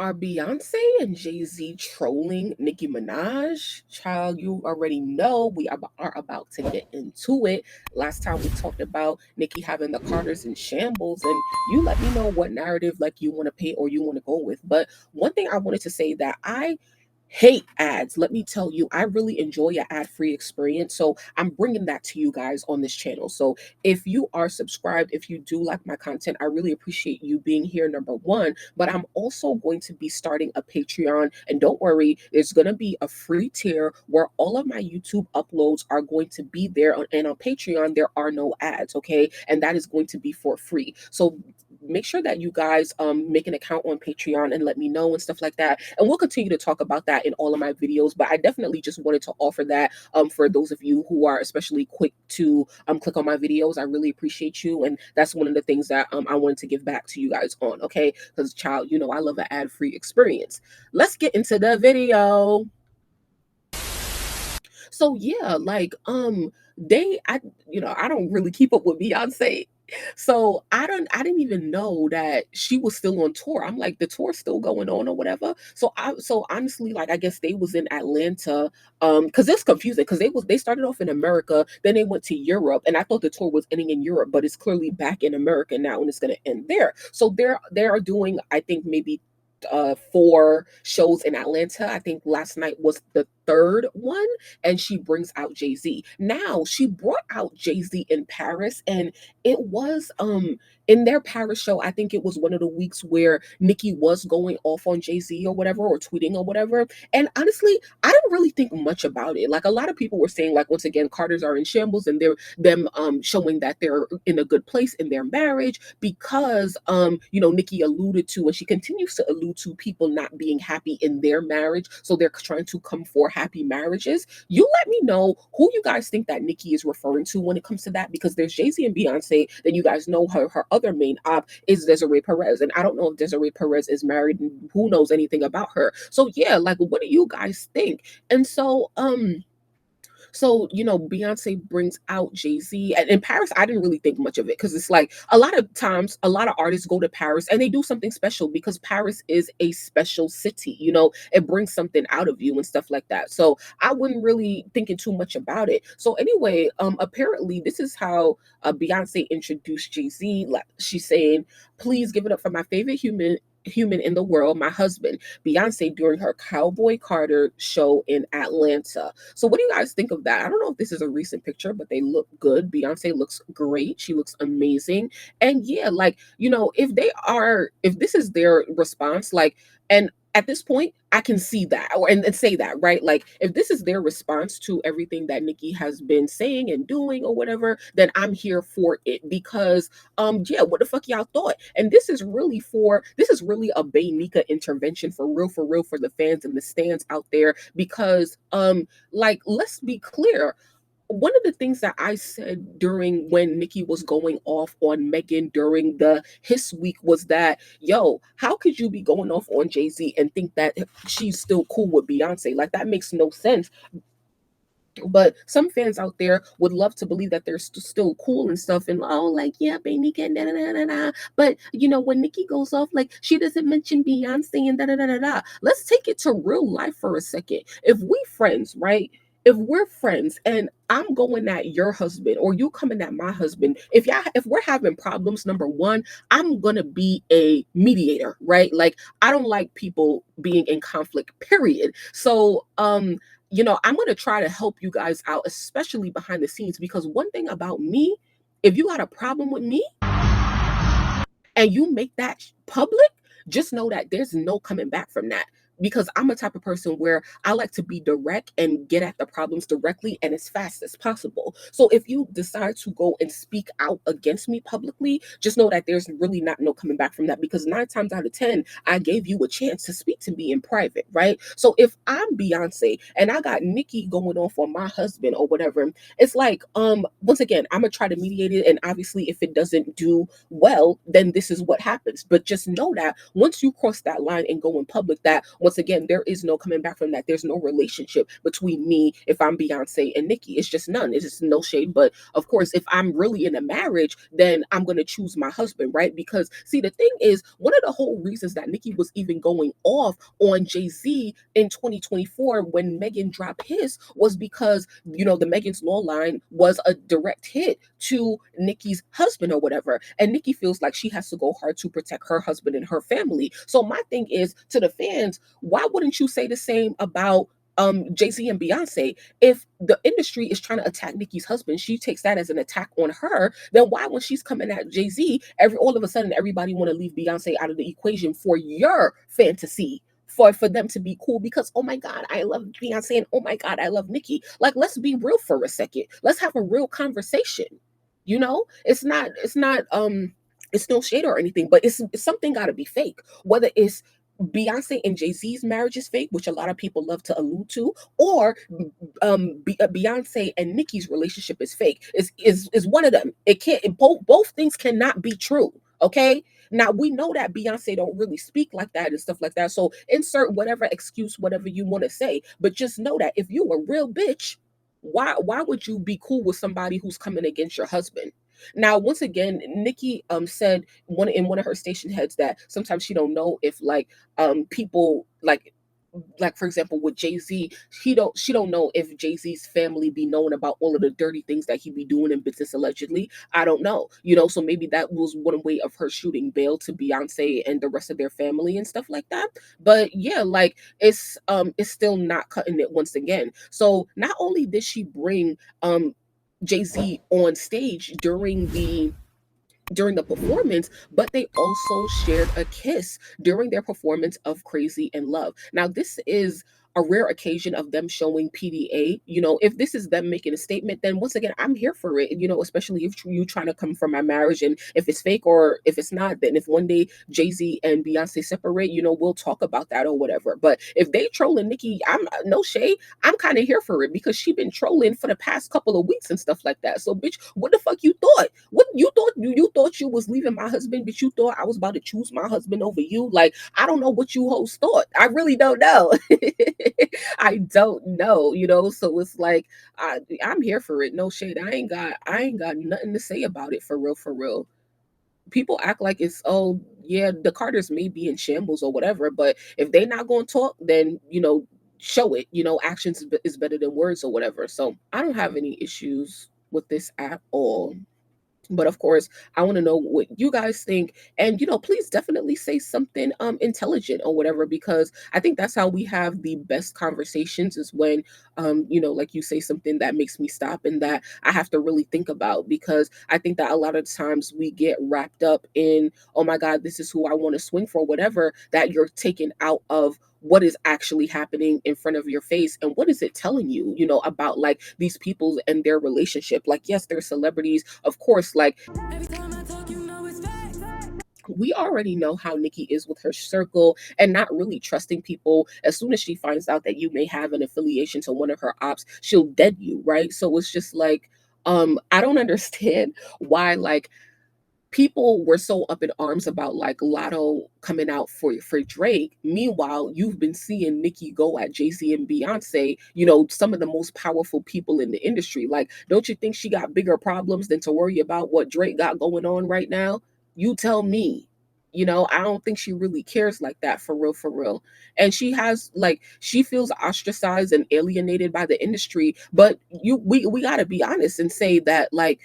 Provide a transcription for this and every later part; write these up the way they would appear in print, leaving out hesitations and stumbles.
Are Beyonce and Jay-Z trolling Nicki Minaj? Child, you already know are about to get into it. Last time we talked about Nicki having the Carters in shambles, and you let me know what narrative like you want to paint or you want to go with. But one thing I wanted to say that I hate ads. Let me tell you, I really enjoy an ad-free experience. So I'm bringing that to you guys on this channel. So if you are subscribed, if you do like my content, I really appreciate you being here, number one. But I'm also going to be starting a Patreon. And don't worry, there's going to be a free tier where all of my YouTube uploads are going to be there. And on Patreon, there are no ads, okay? And that is going to be for free. So make sure that you guys make an account on Patreon and let me know and stuff like that. And we'll continue to talk about that in all of my videos. But I definitely just wanted to offer that for those of you who are especially quick to click on my videos. I really appreciate you. And that's one of the things that I wanted to give back to you guys on, okay? Because child, you know, I love an ad-free experience. Let's get into the video. So yeah, like I don't really keep up with Beyonce. So I didn't even know that she was still on tour. I'm like, the tour's still going on or whatever. So honestly, like I guess they was in Atlanta, because it's confusing because they started off in America, then they went to Europe, and I thought the tour was ending in Europe, but it's clearly back in America now and it's gonna end there. So they are doing, I think, maybe four shows in Atlanta. I think last night was the third one, and she brings out Jay-Z. Now she brought out Jay-Z in Paris, and it was in their Paris show, I think it was one of the weeks where Nicki was going off on Jay-Z or whatever, or tweeting or whatever. And honestly, I didn't really think much about it. Like a lot of people were saying, like, once again, Carters are in shambles, and they're them showing that they're in a good place in their marriage because Nicki alluded to, and she continues to allude to, people not being happy in their marriage, so they're trying to come for happy marriages. You let me know who you guys think that Nicki is referring to when it comes to that, because there's Jay-Z and Beyonce. Then you guys know her other main op is Desiree Perez, and I don't know if Desiree Perez is married, and who knows anything about her. So yeah, like, what do you guys think? And so, Beyonce brings out Jay-Z. And in Paris, I didn't really think much of it because it's like a lot of times, a lot of artists go to Paris and they do something special because Paris is a special city. It brings something out of you and stuff like that. So I wasn't really thinking too much about it. So anyway, apparently this is how Beyonce introduced Jay-Z. Like, she's saying, "Please give it up for my favorite human in the world, my husband," Beyonce, during her Cowboy Carter show in Atlanta. So what do you guys think of that? I don't know if this is a recent picture, but they look good. Beyonce looks great. She looks amazing. And yeah, like, if this is their response, like, and at this point, I can see that and say that, right? Like, if this is their response to everything that Nicki has been saying and doing or whatever, then I'm here for it because yeah, what the fuck y'all thought? And this is really a BeyNika intervention, for real, for the fans and the stands out there, because like, let's be clear. One of the things that I said during when Nicki was going off on Megan during the His Week was that, yo, how could you be going off on Jay-Z and think that she's still cool with Beyonce? Like, that makes no sense. But some fans out there would love to believe that they're still cool and stuff, and oh, like, yeah, BeyNika and da da da da da. But when Nicki goes off, like, she doesn't mention Beyonce and da da da da da. Let's take it to real life for a second. If we friends, right? If we're friends and I'm going at your husband or you coming at my husband, if we're having problems, number one, I'm gonna be a mediator, right? Like, I don't like people being in conflict, period. So I'm going to try to help you guys out, especially behind the scenes, because one thing about me, if you got a problem with me and you make that public, just know that there's no coming back from that. Because I'm a type of person where I like to be direct and get at the problems directly and as fast as possible. So if you decide to go and speak out against me publicly, just know that there's really not no coming back from that, because 9 times out of 10, I gave you a chance to speak to me in private, right? So if I'm Beyonce and I got Nicki going off on my husband or whatever, it's like, once again, I'm gonna try to mediate it, and obviously if it doesn't do well, then this is what happens. But just know that once you cross that line and go in public, that once again, there is no coming back from that. There's no relationship between me if I'm Beyonce and Nicki. It's just none. It's just no shade. But of course, if I'm really in a marriage, then I'm gonna choose my husband, right? Because see, the thing is, one of the whole reasons that Nicki was even going off on Jay-Z in 2024 when Megan dropped his was because the Megan's Law line was a direct hit to Nicki's husband or whatever. And Nicki feels like she has to go hard to protect her husband and her family. So my thing is to the fans, why wouldn't you say the same about Jay-Z and Beyonce? If the industry is trying to attack Nicki's husband, she takes that as an attack on her, then why when she's coming at Jay-Z, all of a sudden everybody want to leave Beyonce out of the equation for your fantasy? For them to be cool because oh my god I love Beyonce and oh my god I love Nicki. Like let's be real for a second. Let's have a real conversation. It's no shade or anything, but it's something got to be fake. Whether it's Beyonce and Jay-Z's marriage is fake, which a lot of people love to allude to, or Beyonce and Nicki's relationship is fake. Is one of them. It can't. Both things cannot be true. Okay. Now we know that Beyonce don't really speak like that and stuff like that. So insert whatever excuse, whatever you want to say, but just know that if you a real bitch, why would you be cool with somebody who's coming against your husband? Now, once again, Nicki said one of her station heads that sometimes she don't know if people like for example with Jay-Z, she don't know if Jay-Z's family be knowing about all of the dirty things that he be doing in business allegedly. I don't know. So maybe that was one way of her shooting bail to Beyonce and the rest of their family and stuff like that. But yeah, like it's still not cutting it once again. So not only did she bring Jay-Z on stage during the performance, but they also shared a kiss during their performance of Crazy in Love. Now, this is a rare occasion of them showing PDA. If this is them making a statement, then once again, I'm here for it. Especially if you trying to come from my marriage, and if it's fake or if it's not, then if one day Jay-Z and Beyonce separate, we'll talk about that or whatever. But if they trolling Nicki, I'm no shade. I'm kind of here for it because she been trolling for the past couple of weeks and stuff like that. So, bitch, what the fuck you thought? What you thought you was leaving my husband, but you thought I was about to choose my husband over you? Like, I don't know what you hoes thought. I really don't know. I don't know. So it's like I'm here for it. No shade. I ain't got nothing to say about it for real, for real. People act like it's oh yeah, the Carters may be in shambles or whatever, but if they not gonna talk, then show it. Actions is better than words or whatever. So I don't have any issues with this at all. But of course, I want to know what you guys think. And please definitely say something intelligent or whatever, because I think that's how we have the best conversations is when like you say something that makes me stop and that I have to really think about, because I think that a lot of times we get wrapped up in, oh my God, this is who I want to swing for, whatever, that you're taken out of what is actually happening in front of your face and what is it telling you about like these people and their relationship. Like, yes, they're celebrities, of course. Like, every time I talk, it's facts. We already know how Nicki is with her circle and not really trusting people. As soon as she finds out that you may have an affiliation to one of her ops, she'll dead you, right? So it's just like I don't understand why like people were so up in arms about like Lotto coming out for Drake. Meanwhile, you've been seeing Nicki go at Jay-Z and Beyonce, some of the most powerful people in the industry. Like, don't you think she got bigger problems than to worry about what Drake got going on right now? You tell me. I don't think she really cares like that for real, for real. And she feels ostracized and alienated by the industry. But we gotta be honest and say that like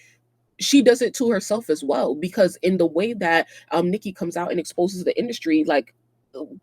she does it to herself as well, because in the way that Nicki comes out and exposes the industry, like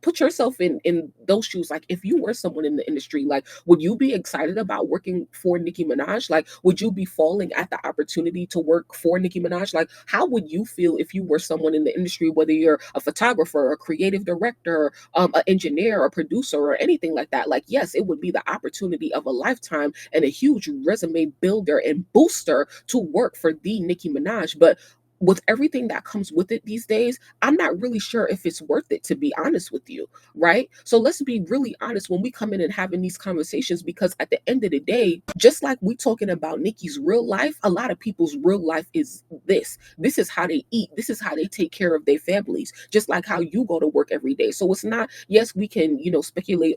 put yourself in those shoes. Like, if you were someone in the industry, like, would you be excited about working for Nicki Minaj? Like, would you be falling at the opportunity to work for Nicki Minaj? Like, how would you feel if you were someone in the industry, whether you're a photographer, a creative director, an engineer, a producer, or anything like that? Like, yes, it would be the opportunity of a lifetime and a huge resume builder and booster to work for the Nicki Minaj. But with everything that comes with it these days, I'm not really sure if it's worth it, to be honest with you, right? So let's be really honest when we come in and having these conversations, because at the end of the day, just like we talking about Nikki's real life, a lot of people's real life is this. This is how they eat. This is how they take care of their families, just like how you go to work every day. So it's not, yes, we can, speculate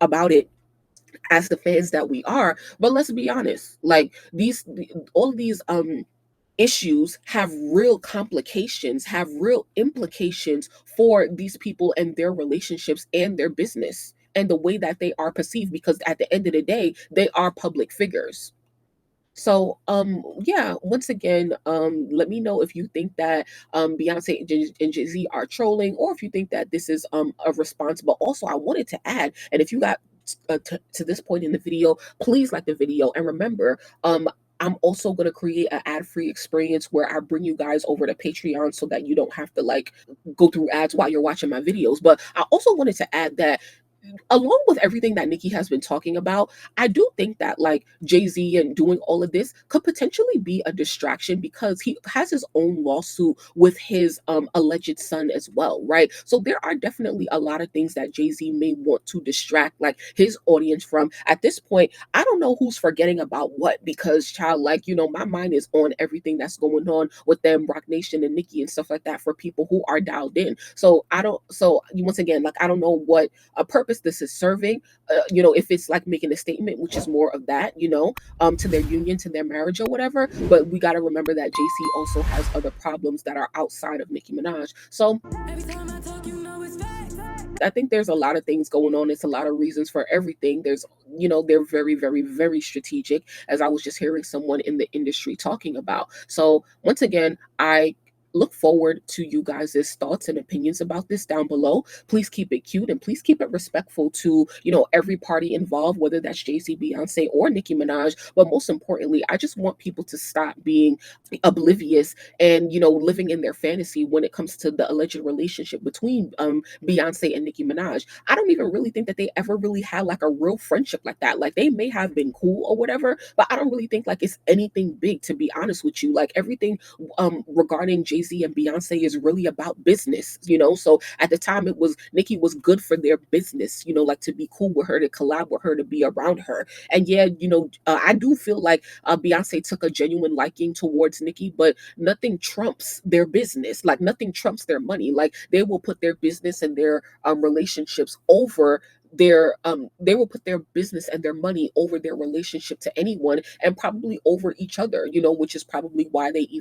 about it as the fans that we are, but let's be honest, like all of these issues have real complications, have real implications for these people and their relationships and their business and the way that they are perceived, because at the end of the day, they are public figures. So, yeah, once again, let me know if you think that Beyonce and Jay Z are trolling, or if you think that this is a response. But also, I wanted to add, and if you got to this point in the video, please like the video, and remember, I'm also going to create an ad-free experience where I bring you guys over to Patreon so that you don't have to like go through ads while you're watching my videos. But I also wanted to add that along with everything that Nikki has been talking about, I do think that like Jay-Z and doing all of this could potentially be a distraction, because he has his own lawsuit with his alleged son as well, right? So there are definitely a lot of things that Jay-Z may want to distract like his audience from. At this point, I don't know who's forgetting about what, because child, like, my mind is on everything that's going on with them, Rock Nation and Nikki and stuff like that, for people who are dialed in. So once again, like, I don't know what a purpose this is serving, if it's like making a statement, which is more of that, to their union, to their marriage or whatever. But we got to remember that JC also has other problems that are outside of Nicki Minaj. So I think there's a lot of things going on. It's a lot of reasons for everything. They're very, very, very strategic, as I was just hearing someone in the industry talking about. So once again, I look forward to you guys' thoughts and opinions about this down below. Please keep it cute and please keep it respectful to, every party involved, whether that's Jay-Z, Beyonce, or Nicki Minaj. But most importantly, I just want people to stop being oblivious and, living in their fantasy when it comes to the alleged relationship between Beyonce and Nicki Minaj. I don't even really think that they ever really had like a real friendship like that. Like, they may have been cool or whatever, but I don't really think like it's anything big, to be honest with you. Like, everything regarding Jay-Z and Beyonce is really about business, So at the time, it was Nicki was good for their business, like to be cool with her, to collab with her, to be around her. And yeah, I do feel like Beyonce took a genuine liking towards Nicki, but nothing trumps their business. Like, nothing trumps their money. Like, they will put their business and their relationships over they will put their business and their money over their relationship to anyone, and probably over each other, which is probably why they even